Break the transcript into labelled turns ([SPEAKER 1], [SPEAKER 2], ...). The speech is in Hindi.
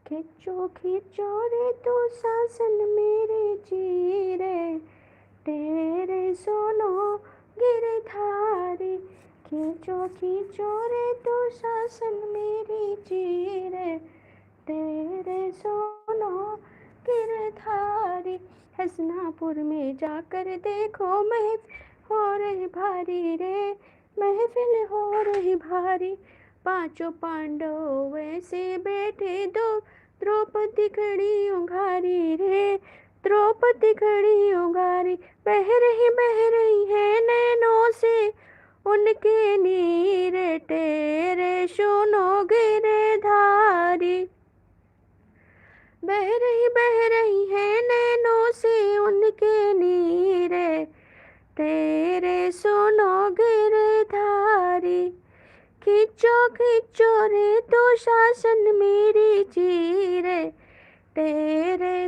[SPEAKER 1] खिंचो खिंचो रे तू शासन मेरे चीरे, तेरे सुनो गिरधारी। खींचो खींचो रे तू शासन मेरी चीरे, तेरे सुनो गिरधारी। हसनापुर में जाकर देखो महफिल हो रही भारी रे, महफिल हो रही भारी। पांचों पांडव वैसे बैठे दो, द्रौपदी खड़ी उंघारी रे, द्रौपदी खड़ी उंघारी। बह रही है नैनों से उनके नीर, तेरे सुनो गिरधारी। बह रही है नैनों से उनके नीर, तेरे सुनो गिरधारी। खींचो खींचो रे तू शासन मेरी चीरे, तेरे